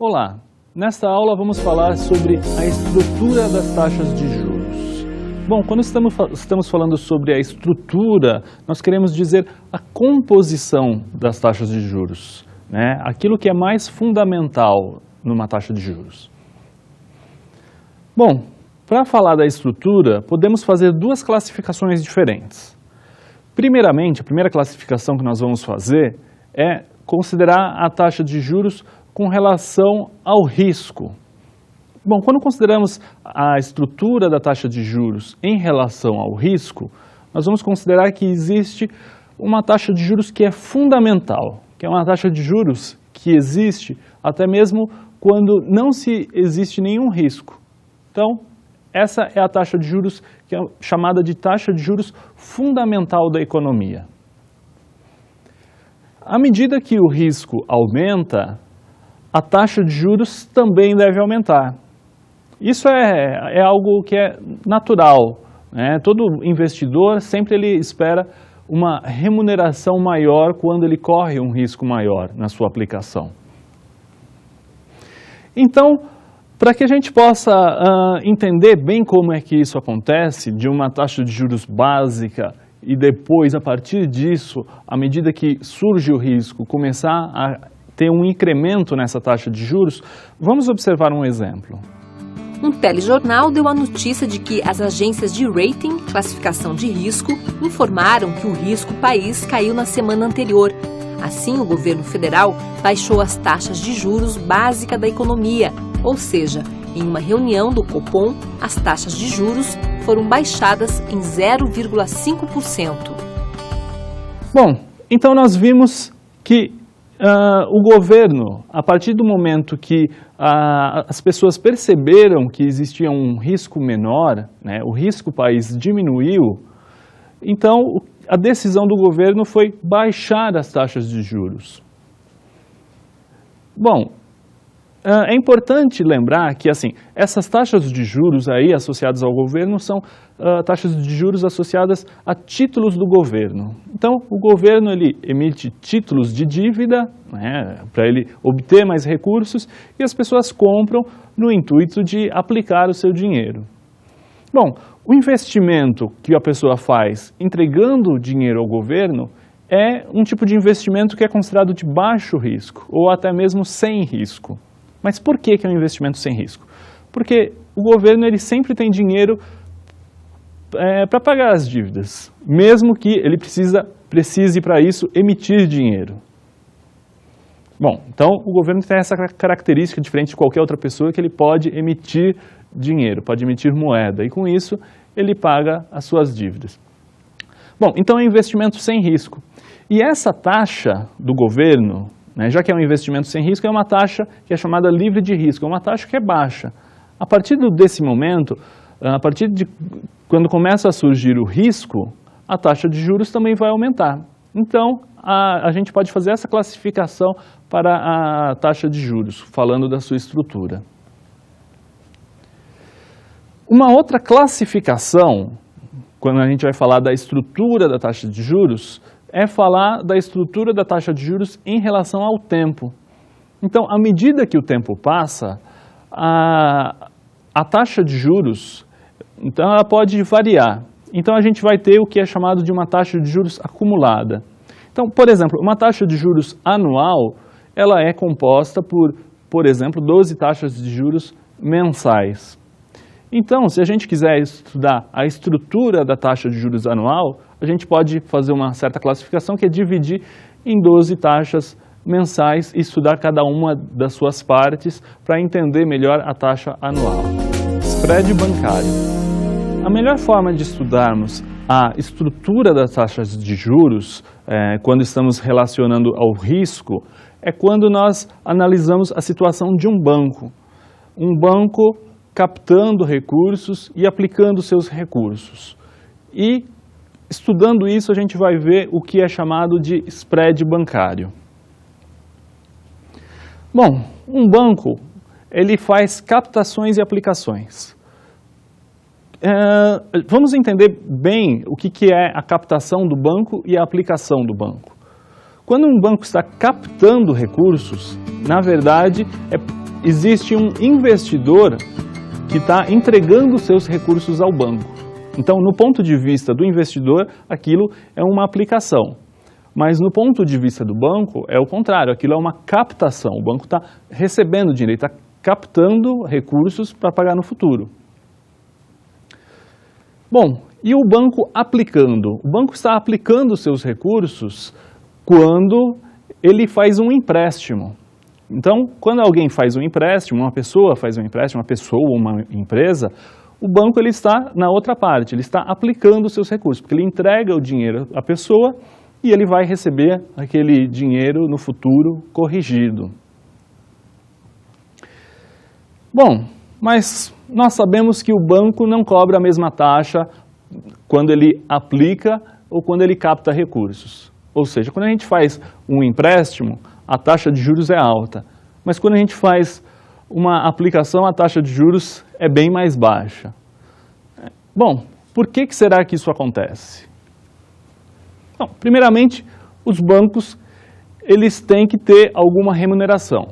Olá, nesta aula vamos falar sobre a estrutura das taxas de juros. Bom, quando estamos falando sobre a estrutura, nós queremos dizer a composição das taxas de juros, né? Aquilo que é mais fundamental numa taxa de juros. Bom, para falar da estrutura, podemos fazer duas classificações diferentes. Primeiramente, a primeira classificação que nós vamos fazer é considerar a taxa de juros com relação ao risco. Bom, quando consideramos a estrutura da taxa de juros em relação ao risco, nós vamos considerar que existe uma taxa de juros que é fundamental, que é uma taxa de juros que existe até mesmo quando não se existe nenhum risco. Então, essa é a taxa de juros que é chamada de taxa de juros fundamental da economia. À medida que o risco aumenta, a taxa de juros também deve aumentar. Isso é algo que é natural, né? Todo investidor sempre ele espera uma remuneração maior quando ele corre um risco maior na sua aplicação. Então, para que a gente possa entender bem como é que isso acontece, de uma taxa de juros básica e depois, a partir disso, à medida que surge o risco, começar a ter um incremento nessa taxa de juros, vamos observar um exemplo. Um telejornal deu a notícia de que as agências de rating, classificação de risco, informaram que o risco país caiu na semana anterior. Assim, o governo federal baixou as taxas de juros básica da economia, ou seja, em uma reunião do Copom, as taxas de juros foram baixadas em 0,5%. Bom, então nós vimos que o governo, a partir do momento que as pessoas perceberam que existia um risco menor, né, o risco país diminuiu, então a decisão do governo foi baixar as taxas de juros. Bom, é importante lembrar que assim, essas taxas de juros aí associadas ao governo são taxas de juros associadas a títulos do governo. Então, o governo ele emite títulos de dívida, né, para ele obter mais recursos e as pessoas compram no intuito de aplicar o seu dinheiro. Bom, o investimento que a pessoa faz entregando o dinheiro ao governo é um tipo de investimento que é considerado de baixo risco ou até mesmo sem risco. Mas por que é um investimento sem risco? Porque o governo ele sempre tem dinheiro para pagar as dívidas, mesmo que ele precise para isso emitir dinheiro. Bom, então o governo tem essa característica diferente de qualquer outra pessoa que ele pode emitir dinheiro, pode emitir moeda e com isso ele paga as suas dívidas. Bom, então é um investimento sem risco. E essa taxa do governo, né, já que é um investimento sem risco, é uma taxa que é chamada livre de risco, é uma taxa que é baixa. A partir desse momento, a partir de quando começa a surgir o risco, a taxa de juros também vai aumentar. Então, a gente pode fazer essa classificação para a taxa de juros, falando da sua estrutura. Uma outra classificação, quando a gente vai falar da estrutura da taxa de juros, é falar da estrutura da taxa de juros em relação ao tempo. Então, à medida que o tempo passa, a taxa de juros, então ela pode variar. Então, a gente vai ter o que é chamado de uma taxa de juros acumulada. Então, por exemplo, uma taxa de juros anual, ela é composta por exemplo, 12 taxas de juros mensais. Então, se a gente quiser estudar a estrutura da taxa de juros anual, a gente pode fazer uma certa classificação que é dividir em 12 taxas mensais e estudar cada uma das suas partes para entender melhor a taxa anual. Spread bancário. A melhor forma de estudarmos a estrutura das taxas de juros, quando estamos relacionando ao risco, é quando nós analisamos a situação de um banco. Um banco captando recursos e aplicando seus recursos. E, estudando isso, a gente vai ver o que é chamado de spread bancário. Bom, um banco, ele faz captações e aplicações. Vamos entender bem o que é a captação do banco e a aplicação do banco. Quando um banco está captando recursos, na verdade, é existe um investidor que está entregando seus recursos ao banco. Então, no ponto de vista do investidor, aquilo é uma aplicação. Mas no ponto de vista do banco, é o contrário, aquilo é uma captação. O banco está recebendo dinheiro, está captando recursos para pagar no futuro. Bom, e o banco aplicando? O banco está aplicando seus recursos quando ele faz um empréstimo. Então, quando alguém faz um empréstimo, uma pessoa faz um empréstimo, uma pessoa ou uma empresa, o banco ele está na outra parte, ele está aplicando seus recursos, porque ele entrega o dinheiro à pessoa e ele vai receber aquele dinheiro no futuro corrigido. Bom, mas nós sabemos que o banco não cobra a mesma taxa quando ele aplica ou quando ele capta recursos. Ou seja, quando a gente faz um empréstimo, a taxa de juros é alta. Mas quando a gente faz uma aplicação, a taxa de juros é bem mais baixa. Bom, por que será que isso acontece? Bom, primeiramente, os bancos eles têm que ter alguma remuneração.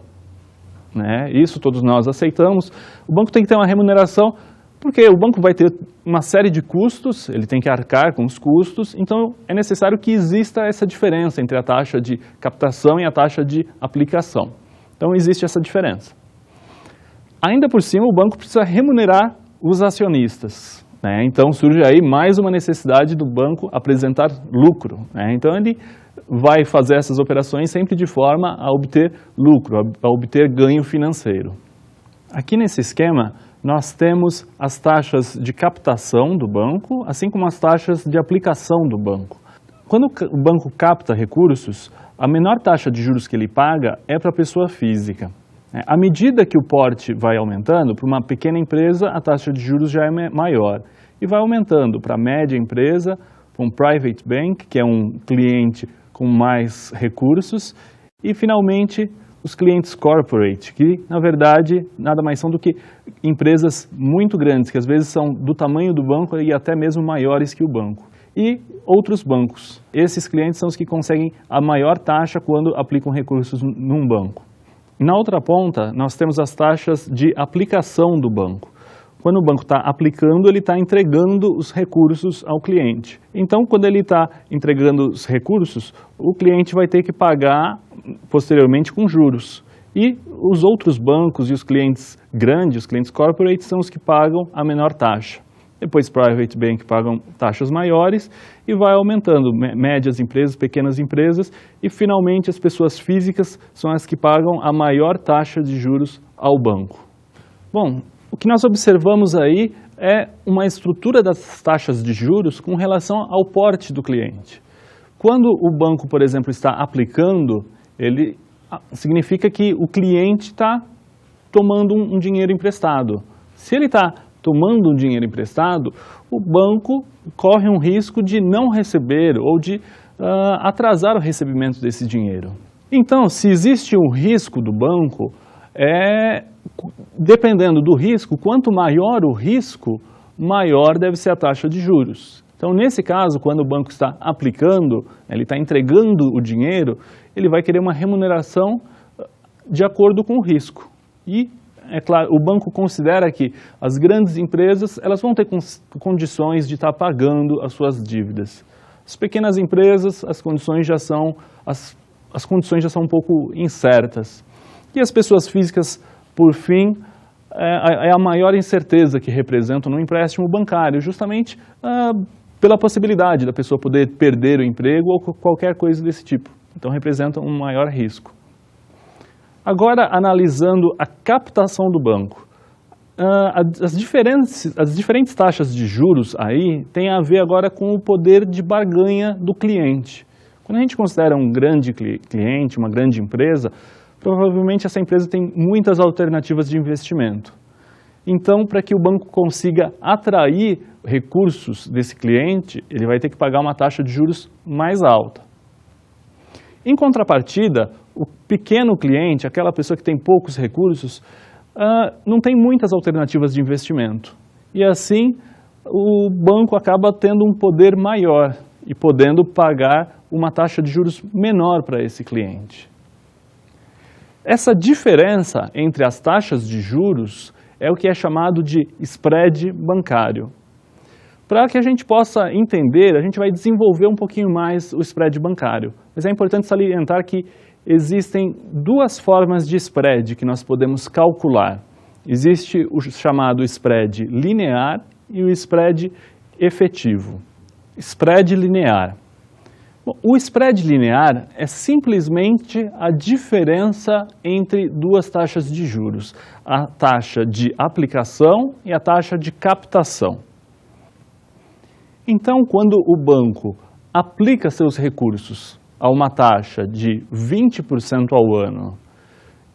Né? Isso todos nós aceitamos. O banco tem que ter uma remuneração porque o banco vai ter uma série de custos, ele tem que arcar com os custos, então é necessário que exista essa diferença entre a taxa de captação e a taxa de aplicação. Então existe essa diferença. Ainda por cima, o banco precisa remunerar os acionistas. Né? Então surge aí mais uma necessidade do banco apresentar lucro. Né? Então ele vai fazer essas operações sempre de forma a obter lucro, a obter ganho financeiro. Aqui nesse esquema, nós temos as taxas de captação do banco, assim como as taxas de aplicação do banco. Quando o banco capta recursos, a menor taxa de juros que ele paga é para a pessoa física. À medida que o porte vai aumentando, para uma pequena empresa a taxa de juros já é maior. E vai aumentando para a média empresa, para um private bank, que é um cliente com mais recursos, e finalmente os clientes corporate, que na verdade nada mais são do que empresas muito grandes, que às vezes são do tamanho do banco e até mesmo maiores que o banco. E outros bancos. Esses clientes são os que conseguem a maior taxa quando aplicam recursos num banco. Na outra ponta, nós temos as taxas de aplicação do banco. Quando o banco está aplicando, ele está entregando os recursos ao cliente. Então, quando ele está entregando os recursos, o cliente vai ter que pagar posteriormente com juros. E os outros bancos e os clientes grandes, os clientes corporate, são os que pagam a menor taxa. Depois, private bank pagam taxas maiores e vai aumentando, médias empresas, pequenas empresas, e finalmente as pessoas físicas são as que pagam a maior taxa de juros ao banco. Bom, o que nós observamos aí é uma estrutura das taxas de juros com relação ao porte do cliente. Quando o banco, por exemplo, está aplicando, ele significa que o cliente está tomando um dinheiro emprestado. Se ele está tomando um dinheiro emprestado, o banco corre um risco de não receber ou de atrasar o recebimento desse dinheiro. Então, se existe um risco do banco, dependendo do risco, quanto maior o risco, maior deve ser a taxa de juros. Então, nesse caso, quando o banco está aplicando, ele está entregando o dinheiro, ele vai querer uma remuneração de acordo com o risco. E, é claro, o banco considera que as grandes empresas elas vão ter condições de estar pagando as suas dívidas. As pequenas empresas, as condições já são um pouco incertas. E as pessoas físicas, por fim, é a maior incerteza que representam no empréstimo bancário, justamente pela possibilidade da pessoa poder perder o emprego ou qualquer coisa desse tipo. Então, representam um maior risco. Agora, analisando a captação do banco, as diferentes taxas de juros aí têm a ver agora com o poder de barganha do cliente. Quando a gente considera um grande cliente, uma grande empresa, provavelmente essa empresa tem muitas alternativas de investimento. Então, para que o banco consiga atrair recursos desse cliente, ele vai ter que pagar uma taxa de juros mais alta. Em contrapartida, o pequeno cliente, aquela pessoa que tem poucos recursos, não tem muitas alternativas de investimento. E assim, o banco acaba tendo um poder maior e podendo pagar uma taxa de juros menor para esse cliente. Essa diferença entre as taxas de juros é o que é chamado de spread bancário. Para que a gente possa entender, a gente vai desenvolver um pouquinho mais o spread bancário. Mas é importante salientar que existem duas formas de spread que nós podemos calcular. Existe o chamado spread linear e o spread efetivo. Spread linear. Bom, o spread linear é simplesmente a diferença entre duas taxas de juros, a taxa de aplicação e a taxa de captação. Então, quando o banco aplica seus recursos a uma taxa de 20% ao ano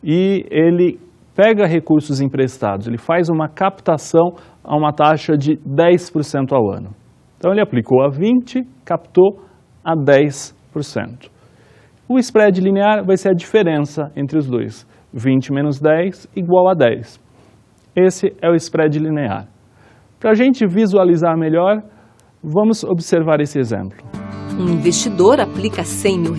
e ele pega recursos emprestados, ele faz uma captação a uma taxa de 10% ao ano. Então, ele aplicou a 20%, captou a 10%. O spread linear vai ser a diferença entre os dois. 20 menos 10 igual a 10. Esse é o spread linear. Para a gente visualizar melhor, vamos observar esse exemplo. Um investidor aplica R$100 mil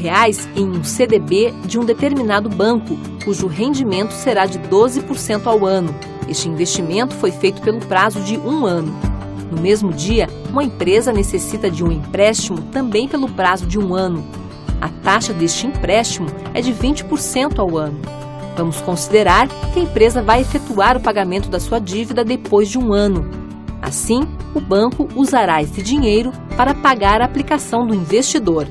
em um CDB de um determinado banco, cujo rendimento será de 12% ao ano. Este investimento foi feito pelo prazo de 1 ano. No mesmo dia, uma empresa necessita de um empréstimo também pelo prazo de 1 ano. A taxa deste empréstimo é de 20% ao ano. Vamos considerar que a empresa vai efetuar o pagamento da sua dívida depois de 1 ano. Assim, o banco usará esse dinheiro para pagar a aplicação do investidor.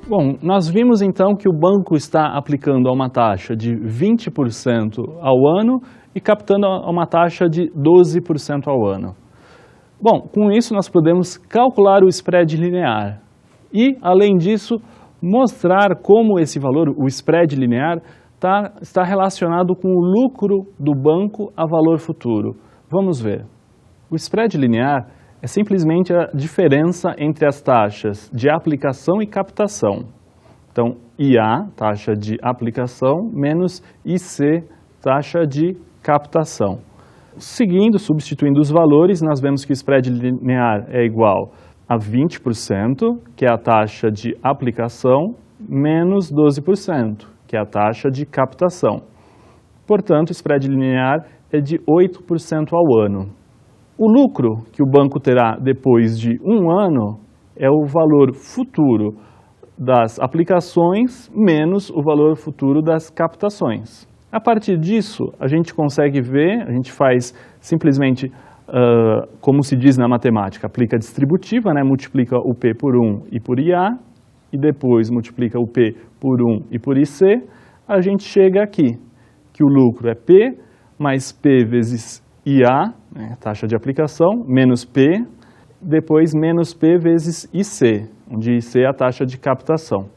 Bom, nós vimos então que o banco está aplicando a uma taxa de 20% ao ano e captando a uma taxa de 12% ao ano. Bom, com isso nós podemos calcular o spread linear e, além disso, mostrar como esse valor, o spread linear, está relacionado com o lucro do banco a valor futuro. Vamos ver. O spread linear é simplesmente a diferença entre as taxas de aplicação e captação. Então, IA, taxa de aplicação, menos IC, taxa de captação. Seguindo, substituindo os valores, nós vemos que o spread linear é igual a 20%, que é a taxa de aplicação, menos 12%, que é a taxa de captação. Portanto, o spread linear é de 8% ao ano. O lucro que o banco terá depois de 1 ano é o valor futuro das aplicações menos o valor futuro das captações. A partir disso, a gente consegue ver, a gente faz simplesmente, como se diz na matemática, aplica a distributiva, né? Multiplica o P por 1 e por IA, e depois multiplica o P por 1 e por IC, a gente chega aqui, que o lucro é P mais P vezes IA, né? Taxa de aplicação, menos P, depois menos P vezes IC, onde IC é a taxa de captação.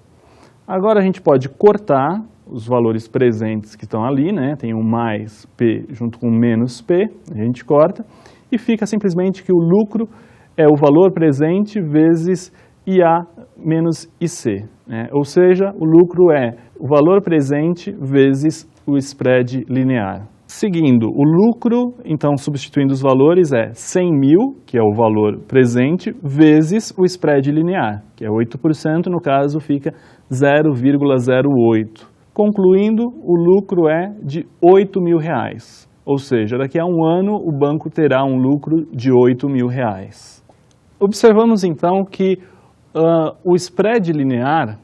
Agora a gente pode cortar os valores presentes que estão ali, né? Tem um mais P junto com menos P, a gente corta, e fica simplesmente que o lucro é o valor presente vezes IA menos IC, né? Ou seja, o lucro é o valor presente vezes o spread linear. Seguindo, o lucro, então substituindo os valores, é 100 mil, que é o valor presente, vezes o spread linear, que é 8%, no caso fica 0,08. Concluindo, o lucro é de R$8 mil. Ou seja, daqui a 1 ano o banco terá um lucro de R$8 mil. Observamos então que o spread linear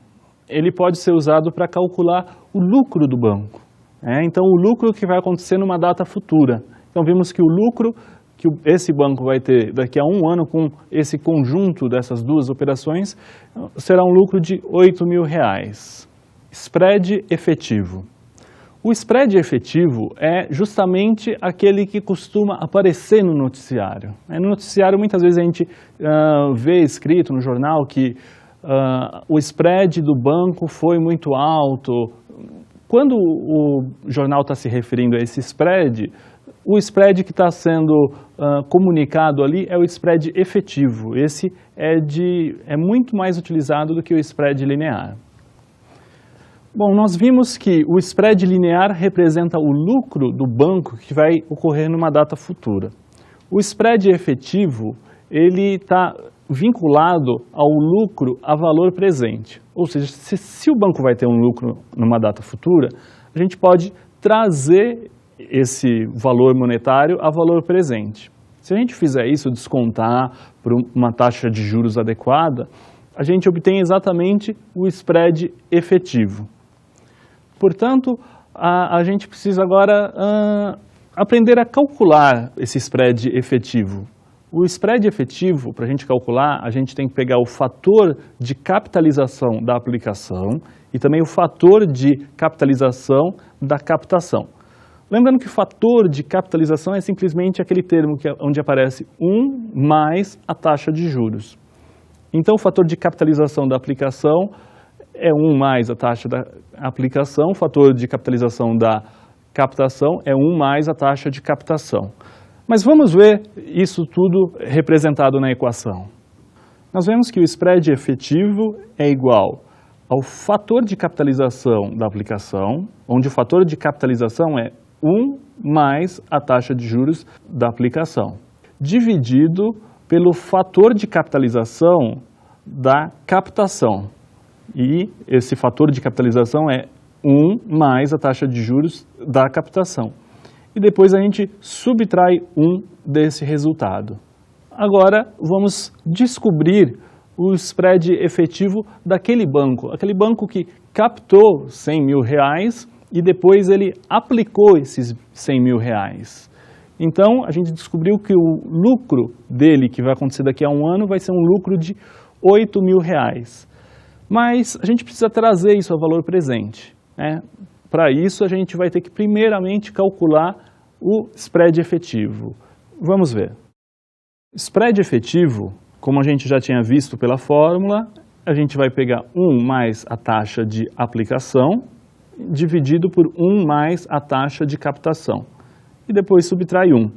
ele pode ser usado para calcular o lucro do banco. Então, o lucro que vai acontecer numa data futura. Então, vimos que o lucro que esse banco vai ter daqui a 1 ano com esse conjunto dessas duas operações será um lucro de R$8 mil. Spread efetivo. O spread efetivo é justamente aquele que costuma aparecer no noticiário. No noticiário, muitas vezes a gente vê escrito no jornal que o spread do banco foi muito alto. Quando o jornal está se referindo a esse spread, o spread que está sendo comunicado ali é o spread efetivo. Esse é muito mais utilizado do que o spread linear. Bom, nós vimos que o spread linear representa o lucro do banco que vai ocorrer numa data futura. O spread efetivo, ele está vinculado ao lucro a valor presente. Ou seja, se o banco vai ter um lucro numa data futura, a gente pode trazer esse valor monetário a valor presente. Se a gente fizer isso, descontar por uma taxa de juros adequada, a gente obtém exatamente o spread efetivo. Portanto, a gente precisa agora aprender a calcular esse spread efetivo. O spread efetivo, para a gente calcular, a gente tem que pegar o fator de capitalização da aplicação e também o fator de capitalização da captação. Lembrando que o fator de capitalização é simplesmente aquele termo onde aparece 1 mais a taxa de juros. Então, o fator de capitalização da aplicação é 1 mais a taxa da aplicação, o fator de capitalização da captação é 1 mais a taxa de captação. Mas vamos ver isso tudo representado na equação. Nós vemos que o spread efetivo é igual ao fator de capitalização da aplicação, onde o fator de capitalização é 1 mais a taxa de juros da aplicação, dividido pelo fator de capitalização da captação. E esse fator de capitalização é 1 mais a taxa de juros da captação. E depois a gente subtrai 1 desse resultado. Agora vamos descobrir o spread efetivo daquele banco. Aquele banco que captou 100 mil reais e depois ele aplicou esses 100 mil reais. Então, a gente descobriu que o lucro dele, que vai acontecer daqui a um ano, vai ser um lucro de 8 mil reais. Mas a gente precisa trazer isso a valor presente, né? Para isso, a gente vai ter que primeiramente calcular o spread efetivo. Vamos ver. Spread efetivo, como a gente já tinha visto pela fórmula, a gente vai pegar 1 mais a taxa de aplicação, dividido por 1 mais a taxa de captação. E depois subtrai 1.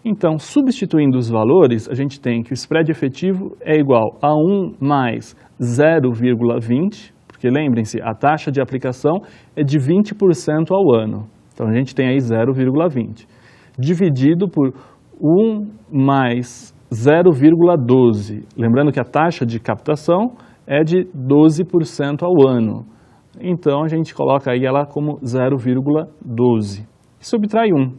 Então, substituindo os valores, a gente tem que o spread efetivo é igual a 1 mais 0,20, porque lembrem-se, a taxa de aplicação é de 20% ao ano. Então, a gente tem aí 0,20. Dividido por 1 mais 0,12. Lembrando que a taxa de captação é de 12% ao ano. Então, a gente coloca aí ela como 0,12. E subtrai 1.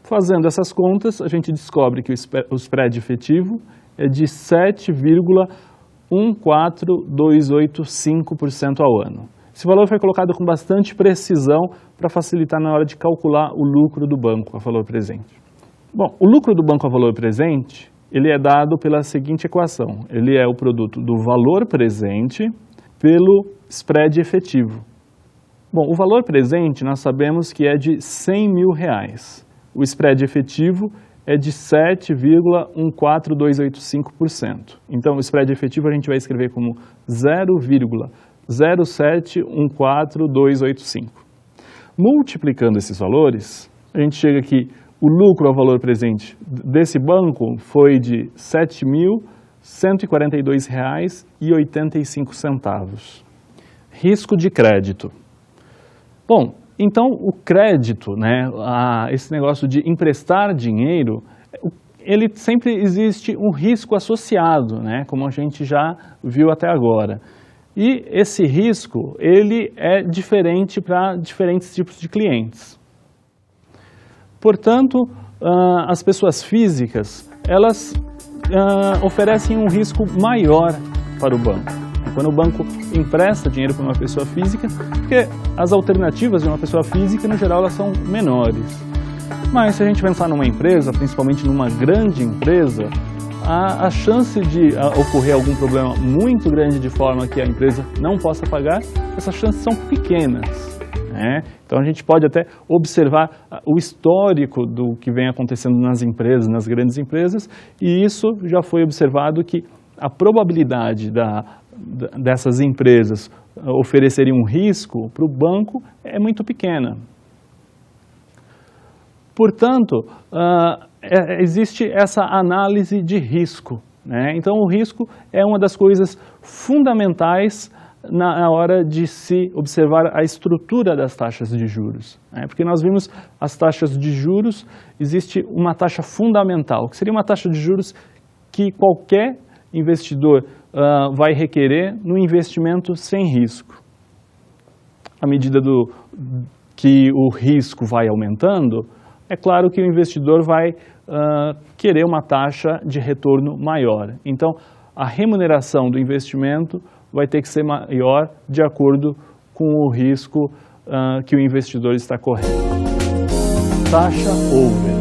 Fazendo essas contas, a gente descobre que o spread efetivo é de 7,14285% ao ano. Esse valor foi colocado com bastante precisão para facilitar na hora de calcular o lucro do banco a valor presente. Bom, o lucro do banco a valor presente, ele é dado pela seguinte equação. Ele é o produto do valor presente pelo spread efetivo. Bom, o valor presente nós sabemos que é de 100 mil reais. O spread efetivo é de 7,14285%. Então, o spread efetivo a gente vai escrever como 0,0714285. Multiplicando esses valores, a gente chega que o lucro ao valor presente desse banco foi de R$ 7.142,85. Risco de crédito. Bom, então o crédito, né, esse negócio de emprestar dinheiro, ele sempre existe um risco associado, né, como a gente já viu até agora. E esse risco, ele é diferente para diferentes tipos de clientes. Portanto, as pessoas físicas, elas oferecem um risco maior para o banco. Quando o banco empresta dinheiro para uma pessoa física, porque as alternativas de uma pessoa física, no geral, elas são menores. Mas se a gente pensar numa empresa, principalmente numa grande empresa, a chance de ocorrer algum problema muito grande de forma que a empresa não possa pagar, essas chances são pequenas, né? Então a gente pode até observar o histórico do que vem acontecendo nas empresas, nas grandes empresas, e isso já foi observado que a probabilidade dessas empresas oferecerem um risco para o banco é muito pequena. Portanto, existe essa análise de risco, né? Então, o risco é uma das coisas fundamentais na hora de se observar a estrutura das taxas de juros, né? Porque nós vimos as taxas de juros, existe uma taxa fundamental, que seria uma taxa de juros que qualquer investidor vai requerer no investimento sem risco. À medida que o risco vai aumentando, é claro que o investidor vai querer uma taxa de retorno maior. Então, a remuneração do investimento vai ter que ser maior de acordo com o risco que o investidor está correndo. Taxa over.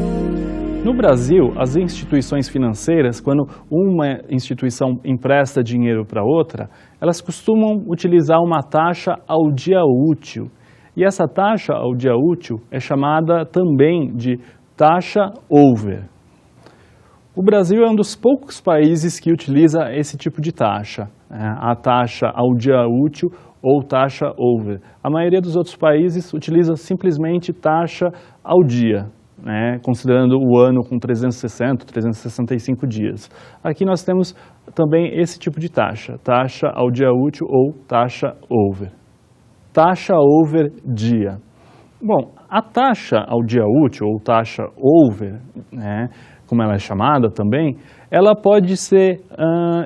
No Brasil, as instituições financeiras, quando uma instituição empresta dinheiro para outra, elas costumam utilizar uma taxa ao dia útil. E essa taxa ao dia útil é chamada também de taxa over. O Brasil é um dos poucos países que utiliza esse tipo de taxa, a taxa ao dia útil ou taxa over. A maioria dos outros países utiliza simplesmente taxa ao dia, considerando o ano com 360, 365 dias. Aqui nós temos também esse tipo de taxa, taxa ao dia útil ou taxa over. Taxa over dia. Bom, a taxa ao dia útil ou taxa over, como ela é chamada também, ela pode ser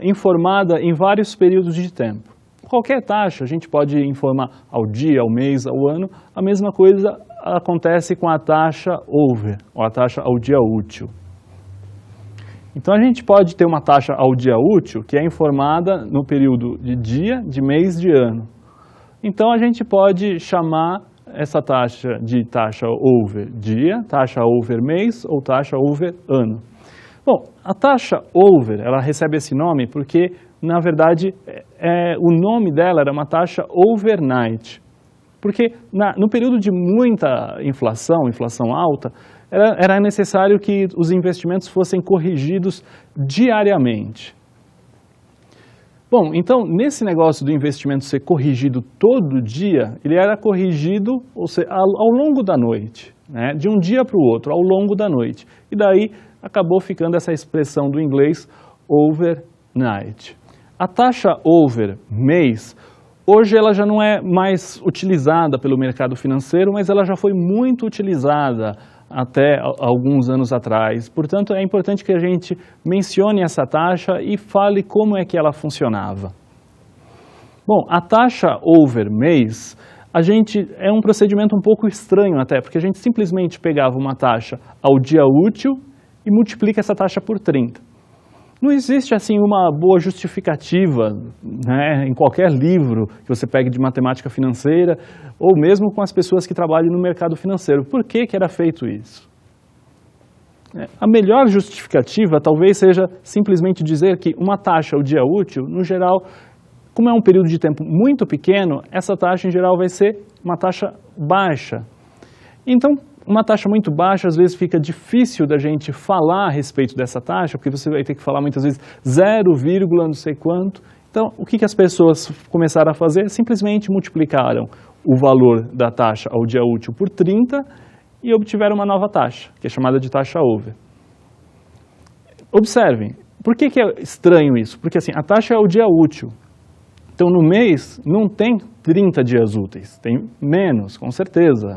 informada em vários períodos de tempo. Qualquer taxa a gente pode informar ao dia, ao mês, ao ano. A mesma coisa acontece com a taxa over, ou a taxa ao dia útil. Então a gente pode ter uma taxa ao dia útil que é informada no período de dia, de mês, de ano. Então a gente pode chamar essa taxa de taxa over dia, taxa over mês ou taxa over ano. Bom, a taxa over, ela recebe esse nome porque, na verdade, o nome dela era uma taxa overnight. Porque no período de muita inflação alta, era necessário que os investimentos fossem corrigidos diariamente. Bom, então, nesse negócio do investimento ser corrigido todo dia, ele era corrigido ao longo da noite, de um dia para o outro, ao longo da noite. E daí acabou ficando essa expressão do inglês overnight. A taxa over mês, hoje ela já não é mais utilizada pelo mercado financeiro, mas ela já foi muito utilizada até alguns anos atrás. Portanto, é importante que a gente mencione essa taxa e fale como é que ela funcionava. Bom, a taxa over mês, é um procedimento um pouco estranho até, porque a gente simplesmente pegava uma taxa ao dia útil e multiplica essa taxa por 30. Não existe assim uma boa justificativa, em qualquer livro que você pegue de matemática financeira ou mesmo com as pessoas que trabalham no mercado financeiro. Por que era feito isso? A melhor justificativa talvez seja simplesmente dizer que uma taxa ao dia útil, no geral, como é um período de tempo muito pequeno, essa taxa em geral vai ser uma taxa baixa. Então, uma taxa muito baixa, às vezes fica difícil da gente falar a respeito dessa taxa, porque você vai ter que falar muitas vezes 0, não sei quanto. Então, o que as pessoas começaram a fazer? Simplesmente multiplicaram o valor da taxa ao dia útil por 30 e obtiveram uma nova taxa, que é chamada de taxa over. Observem, por que é estranho isso? Porque assim, a taxa é ao dia útil. Então, no mês, não tem 30 dias úteis, tem menos, com certeza,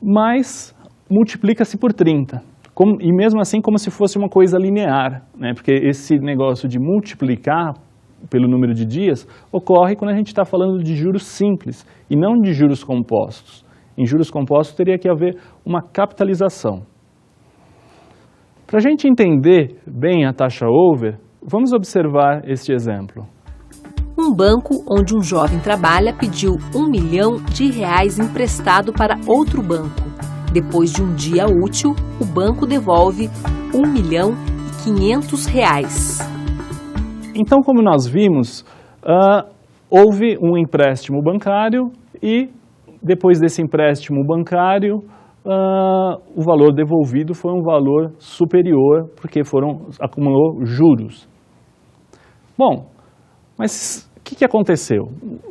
mas multiplica-se por 30, e mesmo assim como se fosse uma coisa linear, porque esse negócio de multiplicar pelo número de dias ocorre quando a gente está falando de juros simples e não de juros compostos. Em juros compostos teria que haver uma capitalização. Para a gente entender bem a taxa over, vamos observar este exemplo. Um banco onde um jovem trabalha pediu R$1 milhão emprestado para outro banco. Depois de um dia útil, o banco devolve R$1.500.000. Então, como nós vimos, houve um empréstimo bancário e depois desse empréstimo bancário, o valor devolvido foi um valor superior porque acumulou juros. Bom, mas o que aconteceu?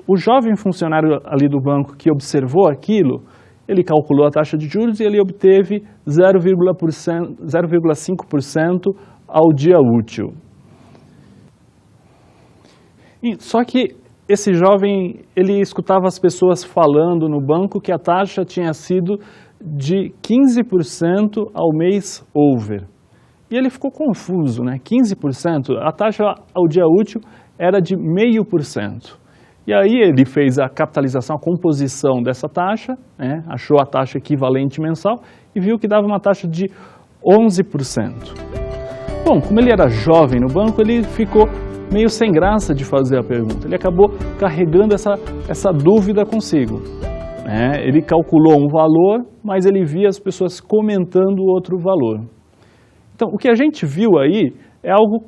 O jovem funcionário ali do banco que observou aquilo, ele calculou a taxa de juros e ele obteve 0,5% ao dia útil. Só que esse jovem, ele escutava as pessoas falando no banco que a taxa tinha sido de 15% ao mês over. E ele ficou confuso, 15%, a taxa ao dia útil era de 0,5%. E aí ele fez a capitalização, a composição dessa taxa, né, achou a taxa equivalente mensal e viu que dava uma taxa de 11%. Bom, como ele era jovem no banco, ele ficou meio sem graça de fazer a pergunta. Ele acabou carregando essa dúvida consigo. Ele calculou um valor, mas ele via as pessoas comentando outro valor. Então, o que a gente viu aí é algo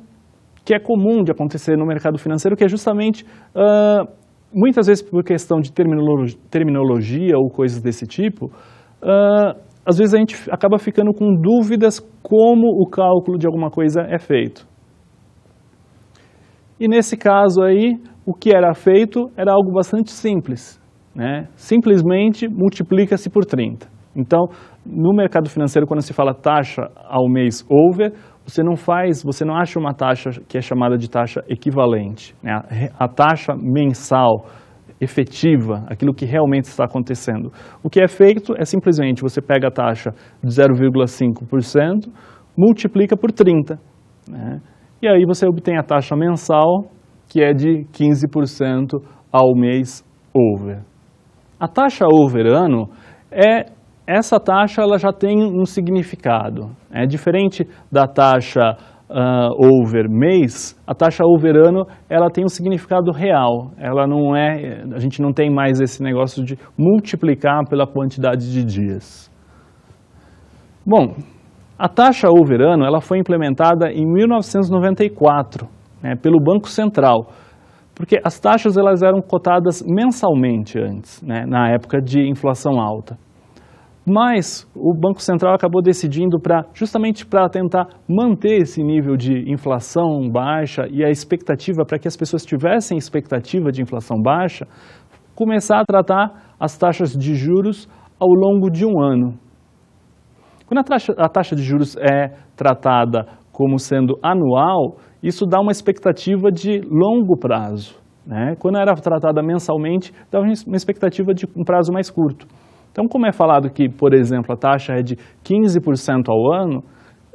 que é comum de acontecer no mercado financeiro, que é justamente, muitas vezes por questão de terminologia ou coisas desse tipo, às vezes a gente acaba ficando com dúvidas como o cálculo de alguma coisa é feito. E nesse caso aí, o que era feito era algo bastante simples. Simplesmente multiplica-se por 30. Então, no mercado financeiro, quando se fala taxa ao mês over, você não acha uma taxa que é chamada de taxa equivalente. A taxa mensal efetiva, aquilo que realmente está acontecendo. O que é feito é simplesmente você pega a taxa de 0,5%, multiplica por 30. E aí você obtém a taxa mensal, que é de 15% ao mês over. A taxa over ano, essa taxa ela já tem um significado. É diferente da taxa over mês, a taxa over ano ela tem um significado real. Ela não a gente não tem mais esse negócio de multiplicar pela quantidade de dias. Bom, a taxa over ano ela foi implementada em 1994, pelo Banco Central. Porque as taxas elas eram cotadas mensalmente antes, na época de inflação alta. Mas o Banco Central acabou decidindo justamente para tentar manter esse nível de inflação baixa e a expectativa, para que as pessoas tivessem expectativa de inflação baixa, começar a tratar as taxas de juros ao longo de um ano. Quando a taxa de juros é tratada como sendo anual, isso dá uma expectativa de longo prazo. Quando era tratada mensalmente, dava uma expectativa de um prazo mais curto. Então, como é falado que, por exemplo, a taxa é de 15% ao ano,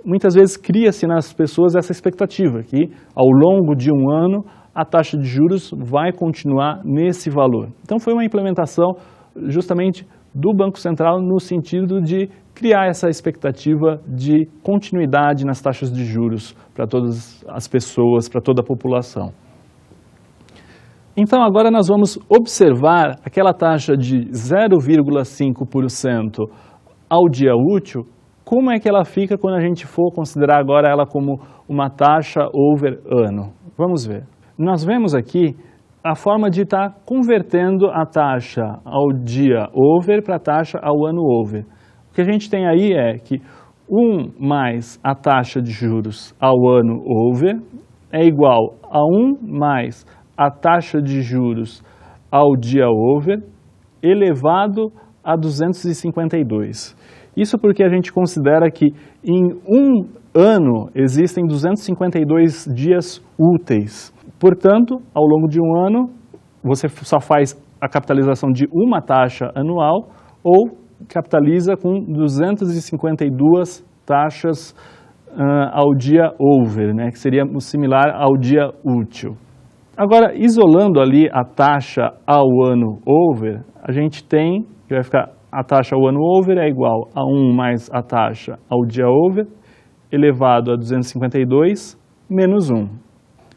muitas vezes cria-se nas pessoas essa expectativa, que ao longo de um ano a taxa de juros vai continuar nesse valor. Então, foi uma implementação justamente do Banco Central no sentido de criar essa expectativa de continuidade nas taxas de juros para todas as pessoas, para toda a população. Então agora nós vamos observar aquela taxa de 0,5% ao dia útil, como é que ela fica quando a gente for considerar agora ela como uma taxa over ano. Vamos ver. Nós vemos aqui a forma de estar convertendo a taxa ao dia over para a taxa ao ano over. O que a gente tem aí é que 1 mais a taxa de juros ao ano over é igual a 1 mais a taxa de juros ao dia over elevado a 252. Isso porque a gente considera que em um ano existem 252 dias úteis. Portanto, ao longo de um ano, você só faz a capitalização de uma taxa anual ou capitaliza com 252 taxas ao dia over, que seria similar ao dia útil. Agora, isolando ali a taxa ao ano over, a gente tem, que vai ficar a taxa ao ano over é igual a 1 mais a taxa ao dia over, elevado a 252, menos 1.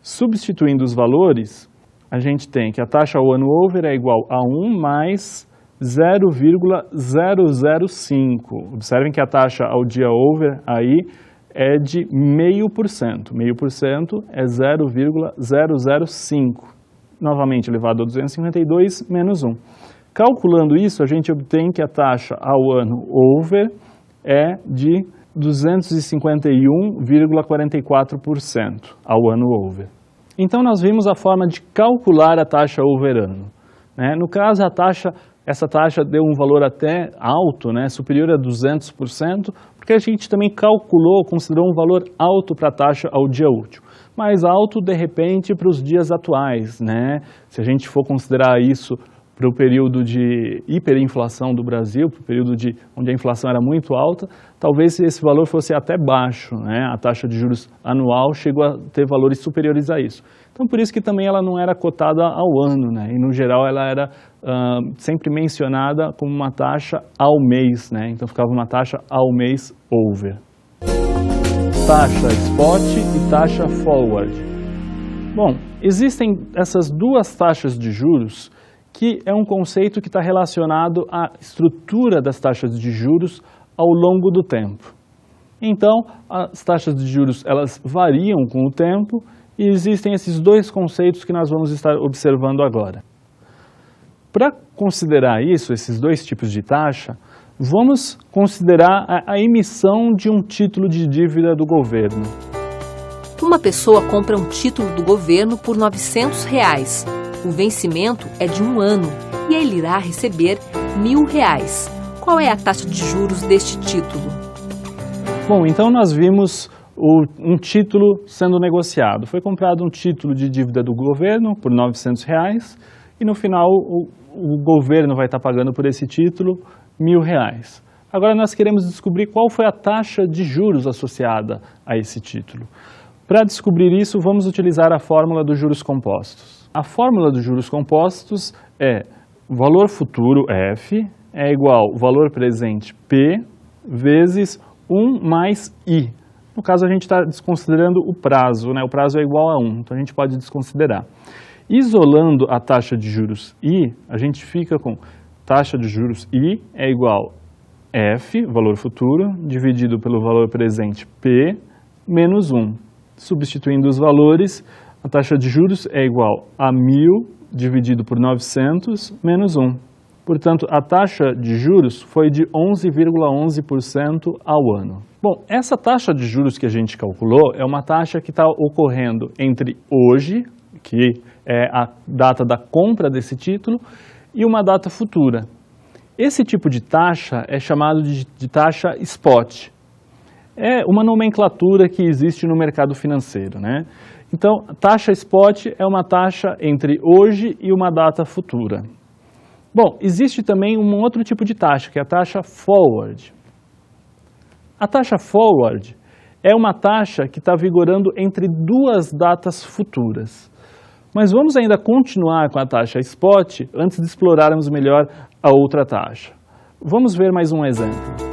Substituindo os valores, a gente tem que a taxa ao ano over é igual a 1 mais 0,005. Observem que a taxa ao dia over aí é de 0,5%. 0,5% é 0,005. Novamente elevado a 252 menos 1. Calculando isso, a gente obtém que a taxa ao ano over é de 251,44% ao ano over. Então, nós vimos a forma de calcular a taxa over ano. No caso, essa taxa deu um valor até alto, superior a 200%, porque a gente também considerou um valor alto para a taxa ao dia útil. Mais alto, de repente, para os dias atuais. Se a gente for considerar isso para o período de hiperinflação do Brasil, para o período onde a inflação era muito alta, talvez esse valor fosse até baixo, né? A taxa de juros anual chegou a ter valores superiores a isso. Então, por isso que também ela não era cotada ao ano, né? E, no geral, ela era sempre mencionada como uma taxa ao mês, né? Então, ficava uma taxa ao mês over. Taxa spot e taxa forward. Bom, existem essas duas taxas de juros que é um conceito que está relacionado à estrutura das taxas de juros ao longo do tempo. Então, as taxas de juros elas variam com o tempo e existem esses dois conceitos que nós vamos estar observando agora. Para considerar isso, esses dois tipos de taxa, vamos considerar a emissão de um título de dívida do governo. Uma pessoa compra um título do governo por R$ 900. O vencimento é de 1 ano e ele irá receber R$ 1.000. Qual é a taxa de juros deste título? Bom, então nós vimos um título sendo negociado. Foi comprado um título de dívida do governo por R$ 900 e no final o governo vai estar pagando por esse título R$ 1.000. Agora nós queremos descobrir qual foi a taxa de juros associada a esse título. Para descobrir isso, vamos utilizar a fórmula dos juros compostos. A fórmula dos juros compostos é valor futuro F é igual valor presente P vezes 1 mais I. No caso, a gente está desconsiderando o prazo, né? O prazo é igual a 1, então a gente pode desconsiderar. Isolando a taxa de juros I, a gente fica com taxa de juros I é igual F, valor futuro, dividido pelo valor presente P, menos 1. Substituindo os valores, a taxa de juros é igual a 1.000 dividido por 900 menos 1. Portanto, a taxa de juros foi de 11,11% ao ano. Bom, essa taxa de juros que a gente calculou é uma taxa que está ocorrendo entre hoje, que é a data da compra desse título, e uma data futura. Esse tipo de taxa é chamado de taxa spot. É uma nomenclatura que existe no mercado financeiro, né? Então, taxa spot é uma taxa entre hoje e uma data futura. Bom, existe também um outro tipo de taxa, que é a taxa forward. A taxa forward é uma taxa que está vigorando entre duas datas futuras. Mas vamos ainda continuar com a taxa spot antes de explorarmos melhor a outra taxa. Vamos ver mais um exemplo.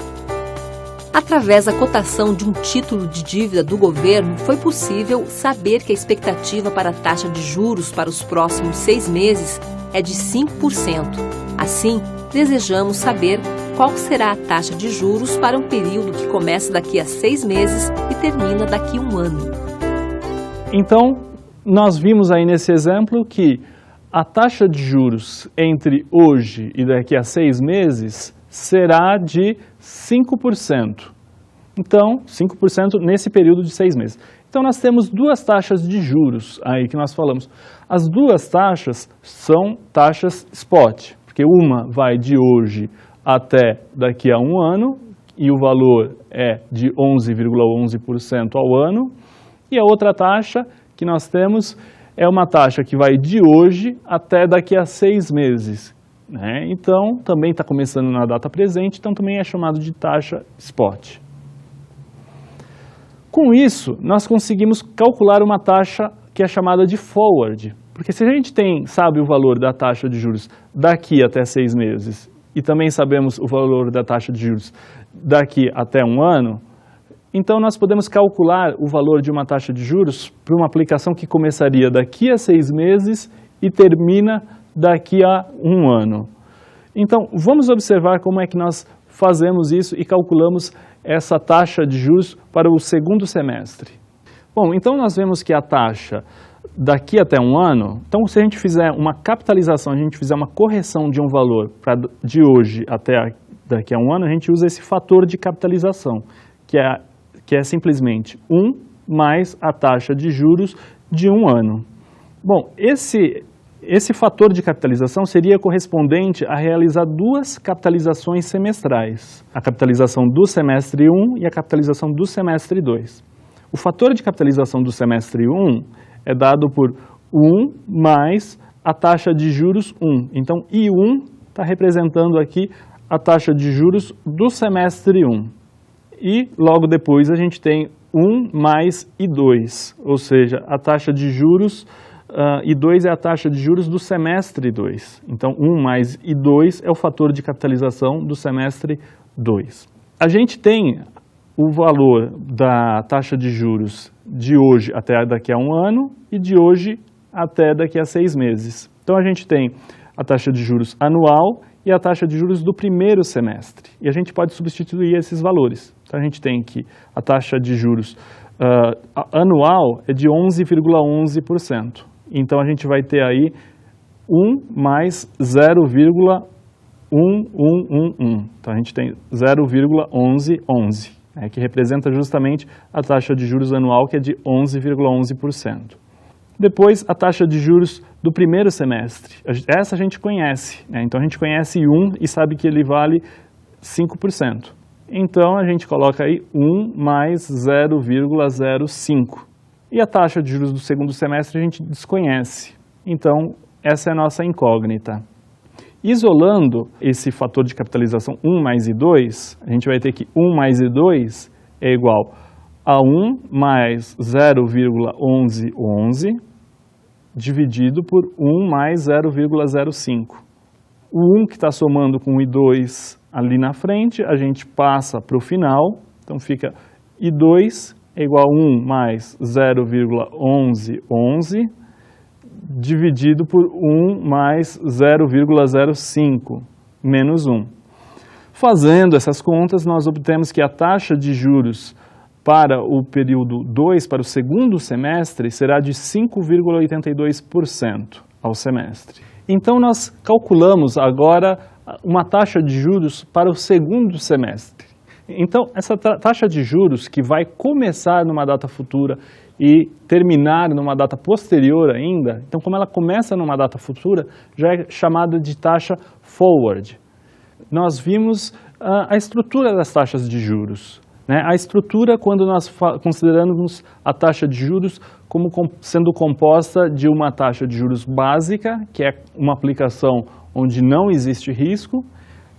Através da cotação de um título de dívida do governo, foi possível saber que a expectativa para a taxa de juros para os próximos 6 meses é de 5%. Assim, desejamos saber qual será a taxa de juros para um período que começa daqui a 6 meses e termina daqui a 1 ano. Então, nós vimos aí nesse exemplo que a taxa de juros entre hoje e daqui a 6 meses será de 5%. Então, 5% nesse período de 6 meses. Então, nós temos duas taxas de juros aí que nós falamos. As duas taxas são taxas spot, porque uma vai de hoje até daqui a 1 ano, e o valor é de 11,11% ao ano, e a outra taxa que nós temos é uma taxa que vai de hoje até daqui a 6 meses. Né? Então, também está começando na data presente, então também é chamado de taxa spot. Com isso, nós conseguimos calcular uma taxa que é chamada de forward, porque se a gente sabe o valor da taxa de juros daqui até 6 meses e também sabemos o valor da taxa de juros daqui até 1 ano, então nós podemos calcular o valor de uma taxa de juros para uma aplicação que começaria daqui a 6 meses e termina daqui a 1 ano. Então, vamos observar como é que nós fazemos isso e calculamos essa taxa de juros para o segundo semestre. Bom, então nós vemos que a taxa daqui até 1 ano, então se a gente fizer uma capitalização, a gente fizer uma correção de um valor de hoje até daqui a 1 ano, a gente usa esse fator de capitalização, que é simplesmente 1 mais a taxa de juros de 1 ano. Bom, esse fator de capitalização seria correspondente a realizar 2 capitalizações semestrais, a capitalização do semestre 1 e a capitalização do semestre 2. O fator de capitalização do semestre 1 é dado por 1 mais a taxa de juros 1. Então, I1 está representando aqui a taxa de juros do semestre 1. E logo depois a gente tem 1 mais I2, ou seja, a taxa de juros, I2 é a taxa de juros do semestre 2. Então, 1 mais I2 é o fator de capitalização do semestre 2. A gente tem o valor da taxa de juros de hoje até daqui a um ano e de hoje até daqui a 6 meses. Então, a gente tem a taxa de juros anual e a taxa de juros do primeiro semestre. E a gente pode substituir esses valores. Então, a gente tem que a taxa de juros anual é de 11,11%. Então, a gente vai ter aí 1 mais 0,1111. Então, a gente tem 0,1111, que representa justamente a taxa de juros anual, que é de 11,11%. Depois, a taxa de juros do primeiro semestre. Essa a gente conhece, Então, a gente conhece 1 e sabe que ele vale 5%. Então, a gente coloca aí 1 mais 0,05. E a taxa de juros do segundo semestre a gente desconhece. Então, essa é a nossa incógnita. Isolando esse fator de capitalização 1 mais I2, a gente vai ter que 1 mais I2 é igual a 1 mais 0,1111 dividido por 1 mais 0,05. O 1 que está somando com o I2 ali na frente, a gente passa para o final, então fica I2 é igual a 1 mais 0,1111 dividido por 1 mais 0,05 menos 1. Fazendo essas contas, nós obtemos que a taxa de juros para o período 2, para o segundo semestre, será de 5,82% ao semestre. Então, nós calculamos agora uma taxa de juros para o segundo semestre. Então, essa taxa de juros, que vai começar numa data futura e terminar numa data posterior ainda, então, como ela começa numa data futura, já é chamada de taxa forward. Nós vimos a estrutura das taxas de juros. A estrutura, quando nós consideramos a taxa de juros como sendo composta de uma taxa de juros básica, que é uma aplicação onde não existe risco,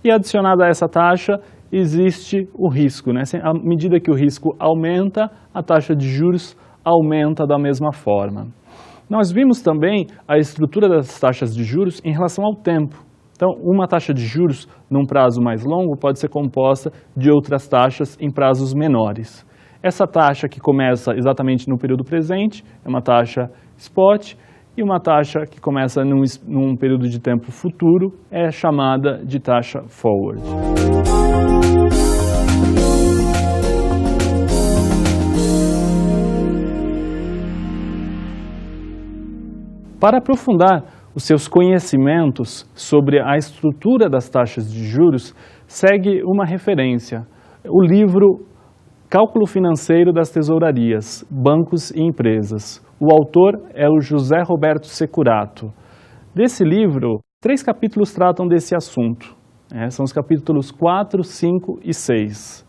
e adicionada a essa taxa existe o risco. À medida que o risco aumenta, a taxa de juros aumenta da mesma forma. Nós vimos também a estrutura das taxas de juros em relação ao tempo. Então, uma taxa de juros num prazo mais longo pode ser composta de outras taxas em prazos menores. Essa taxa que começa exatamente no período presente é uma taxa spot, e uma taxa que começa num período de tempo futuro é chamada de taxa forward. Para aprofundar os seus conhecimentos sobre a estrutura das taxas de juros, segue uma referência, o livro Cálculo Financeiro das Tesourarias, Bancos e Empresas. O autor é o José Roberto Securato. Desse livro, 3 capítulos tratam desse assunto. São os capítulos 4, 5 e 6.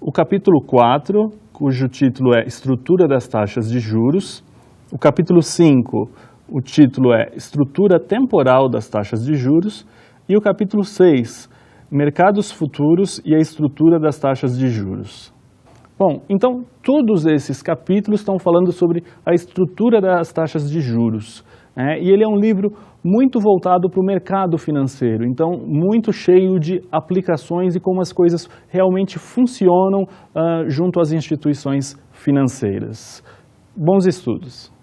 O capítulo 4, cujo título é Estrutura das Taxas de Juros. O capítulo 5, o título é Estrutura Temporal das Taxas de Juros. E o capítulo 6, Mercados Futuros e a Estrutura das Taxas de Juros. Bom, então todos esses capítulos estão falando sobre a estrutura das taxas de juros. E ele é um livro muito voltado para o mercado financeiro, então muito cheio de aplicações e como as coisas realmente funcionam junto às instituições financeiras. Bons estudos!